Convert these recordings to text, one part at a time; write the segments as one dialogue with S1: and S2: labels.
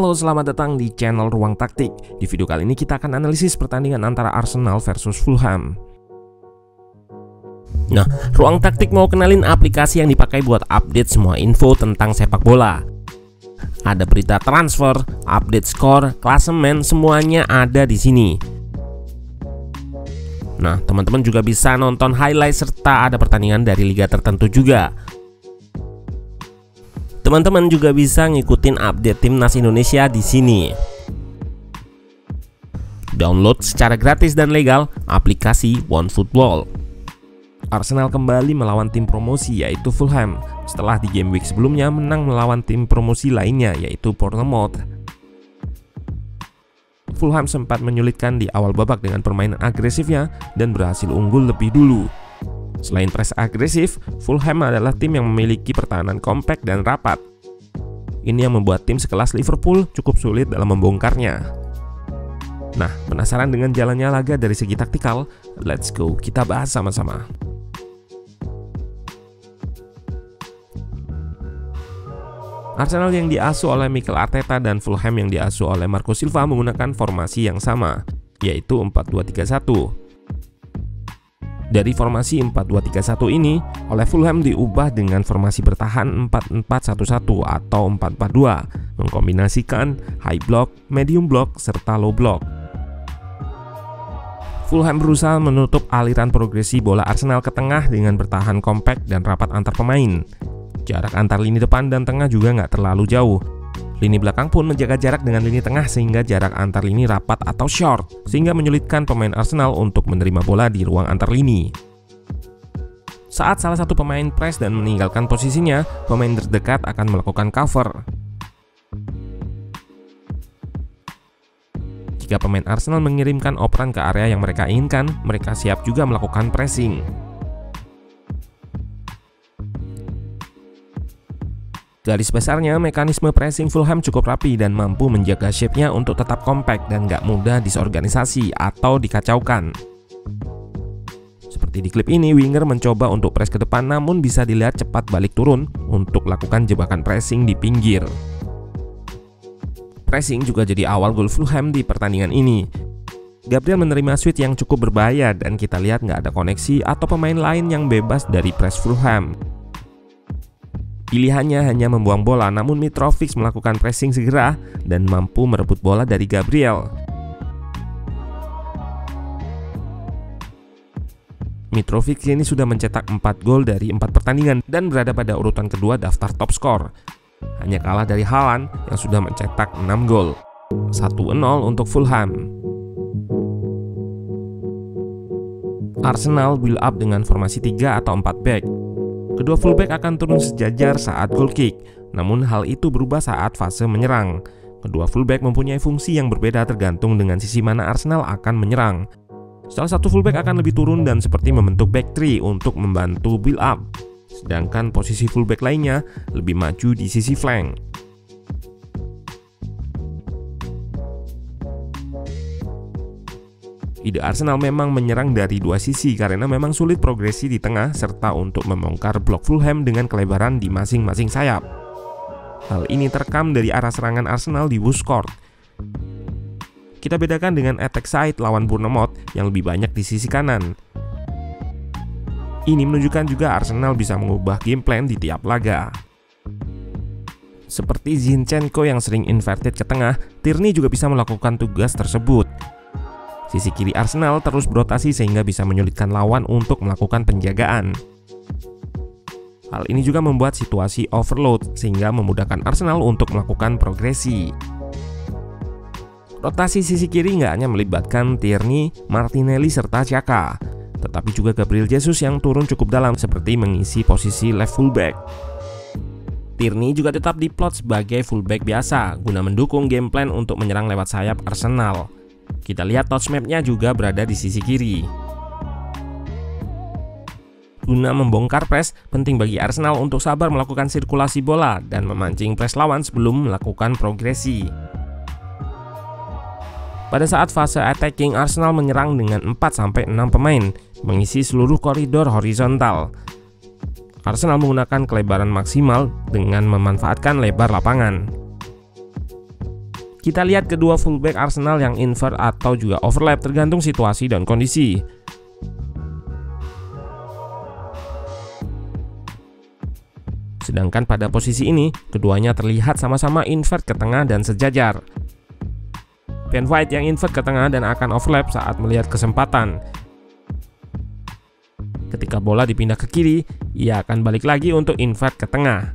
S1: Halo, selamat datang di channel Ruang Taktik. Di video kali ini kita akan analisis pertandingan antara Arsenal versus Fulham. Nah, Ruang Taktik mau kenalin aplikasi yang dipakai buat update semua info tentang sepak bola. Ada berita transfer, update skor, klasemen, semuanya ada di sini. Nah, teman-teman juga bisa nonton highlight serta ada pertandingan dari liga tertentu juga. Teman-teman juga bisa ngikutin update timnas Indonesia di sini. Download secara gratis dan legal aplikasi OneFootball. Arsenal kembali melawan tim promosi yaitu Fulham setelah di game week sebelumnya menang melawan tim promosi lainnya yaitu Bournemouth. Fulham sempat menyulitkan di awal babak dengan permainan agresifnya dan berhasil unggul lebih dulu. Selain press agresif, Fulham adalah tim yang memiliki pertahanan kompak dan rapat. Ini yang membuat tim sekelas Liverpool cukup sulit dalam membongkarnya. Nah, penasaran dengan jalannya laga dari segi taktikal? Let's go, kita bahas sama-sama. Arsenal yang diasuh oleh Mikel Arteta dan Fulham yang diasuh oleh Marco Silva menggunakan formasi yang sama, yaitu 4-2-3-1. Dari formasi 4-2-3-1 ini, oleh Fulham diubah dengan formasi bertahan 4-4-1-1 atau 4-4-2, mengkombinasikan high block, medium block, serta low block. Fulham berusaha menutup aliran progresi bola Arsenal ke tengah dengan bertahan kompak dan rapat antar pemain. Jarak antar lini depan dan tengah juga nggak terlalu jauh. Lini belakang pun menjaga jarak dengan lini tengah sehingga jarak antar lini rapat atau short, sehingga menyulitkan pemain Arsenal untuk menerima bola di ruang antar lini. Saat salah satu pemain press dan meninggalkan posisinya, pemain terdekat akan melakukan cover. Jika pemain Arsenal mengirimkan operan ke area yang mereka inginkan, mereka siap juga melakukan pressing. Garis besarnya, mekanisme pressing Fulham cukup rapi dan mampu menjaga shape-nya untuk tetap kompak dan gak mudah disorganisasi atau dikacaukan. Seperti di klip ini, winger mencoba untuk press ke depan namun bisa dilihat cepat balik turun untuk lakukan jebakan pressing di pinggir. Pressing juga jadi awal gol Fulham di pertandingan ini. Gabriel menerima switch yang cukup berbahaya dan kita lihat nggak ada koneksi atau pemain lain yang bebas dari press Fulham. Pilihannya hanya membuang bola, namun Mitrovic melakukan pressing segera dan mampu merebut bola dari Gabriel. Mitrovic ini sudah mencetak 4 gol dari 4 pertandingan dan berada pada urutan kedua daftar top skor. Hanya kalah dari Haaland yang sudah mencetak 6 gol. 1-0 untuk Fulham. Arsenal build up dengan formasi 3 atau 4 back. Kedua fullback akan turun sejajar saat goal kick, namun hal itu berubah saat fase menyerang. Kedua fullback mempunyai fungsi yang berbeda tergantung dengan sisi mana Arsenal akan menyerang. Salah satu fullback akan lebih turun dan seperti membentuk back three untuk membantu build up, sedangkan posisi fullback lainnya lebih maju di sisi flank. Ide Arsenal memang menyerang dari dua sisi karena memang sulit progresi di tengah serta untuk membongkar blok Fulham dengan kelebaran di masing-masing sayap. Hal ini terekam dari arah serangan Arsenal di Woodcourt. Kita bedakan dengan attack side lawan Bournemouth yang lebih banyak di sisi kanan. Ini menunjukkan juga Arsenal bisa mengubah game plan di tiap laga. Seperti Zinchenko yang sering inverted ke tengah, Tierney juga bisa melakukan tugas tersebut. Sisi kiri Arsenal terus berotasi sehingga bisa menyulitkan lawan untuk melakukan penjagaan. Hal ini juga membuat situasi overload sehingga memudahkan Arsenal untuk melakukan progresi. Rotasi sisi kiri nggak hanya melibatkan Tierney, Martinelli, serta Xhaka, tetapi juga Gabriel Jesus yang turun cukup dalam seperti mengisi posisi left fullback. Tierney juga tetap diplot sebagai fullback biasa guna mendukung game plan untuk menyerang lewat sayap Arsenal. Kita lihat touch map-nya juga berada di sisi kiri. Guna membongkar press, penting bagi Arsenal untuk sabar melakukan sirkulasi bola dan memancing press lawan sebelum melakukan progresi. Pada saat fase attacking, Arsenal menyerang dengan 4-6 pemain, mengisi seluruh koridor horizontal. Arsenal menggunakan kelebaran maksimal dengan memanfaatkan lebar lapangan. Kita lihat kedua fullback Arsenal yang invert atau juga overlap tergantung situasi dan kondisi. Sedangkan pada posisi ini, keduanya terlihat sama-sama invert ke tengah dan sejajar. Ben White yang invert ke tengah dan akan overlap saat melihat kesempatan. Ketika bola dipindah ke kiri, ia akan balik lagi untuk invert ke tengah.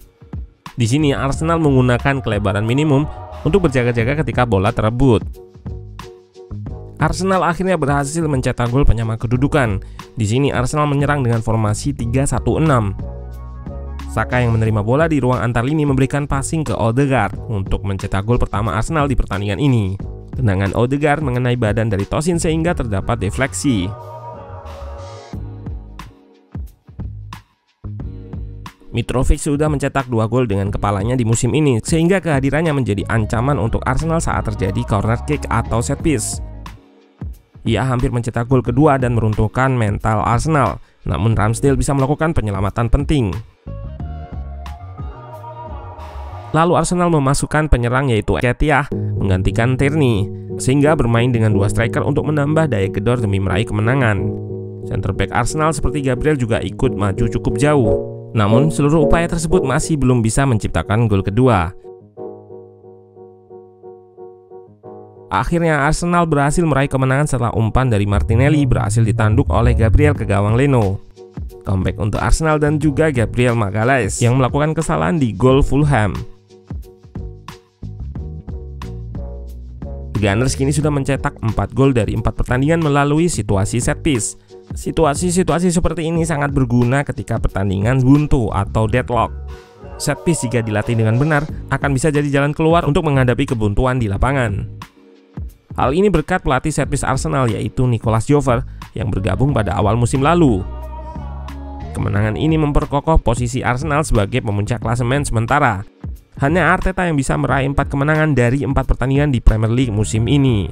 S1: Di sini Arsenal menggunakan kelebaran minimum untuk berjaga-jaga ketika bola terebut. Arsenal akhirnya berhasil mencetak gol penyama kedudukan. Di sini Arsenal menyerang dengan formasi 3-1-6. Saka yang menerima bola di ruang antar lini memberikan passing ke Odegaard untuk mencetak gol pertama Arsenal di pertandingan ini. Tendangan Odegaard mengenai badan dari Tosin sehingga terdapat defleksi. Mitrovic sudah mencetak 2 gol dengan kepalanya di musim ini, sehingga kehadirannya menjadi ancaman untuk Arsenal saat terjadi corner kick atau set piece. Ia hampir mencetak gol kedua dan meruntuhkan mental Arsenal, namun Ramsdale bisa melakukan penyelamatan penting. Lalu Arsenal memasukkan penyerang yaitu Nketiah menggantikan Tierney, sehingga bermain dengan 2 striker untuk menambah daya gedor demi meraih kemenangan. Center back Arsenal seperti Gabriel juga ikut maju cukup jauh. Namun seluruh upaya tersebut masih belum bisa menciptakan gol kedua. Akhirnya Arsenal berhasil meraih kemenangan setelah umpan dari Martinelli berhasil ditanduk oleh Gabriel ke gawang Leno. Comeback untuk Arsenal dan juga Gabriel Magalhaes yang melakukan kesalahan di gol Fulham. Gunners kini sudah mencetak 4 gol dari 4 pertandingan melalui situasi set piece. Situasi-situasi seperti ini sangat berguna ketika pertandingan buntu atau deadlock. Set piece jika dilatih dengan benar akan bisa jadi jalan keluar untuk menghadapi kebuntuan di lapangan. Hal ini berkat pelatih set piece Arsenal yaitu Nicolas Jover yang bergabung pada awal musim lalu. Kemenangan ini memperkokoh posisi Arsenal sebagai pemuncak klasemen sementara. Hanya Arteta yang bisa meraih 4 kemenangan dari 4 pertandingan di Premier League musim ini.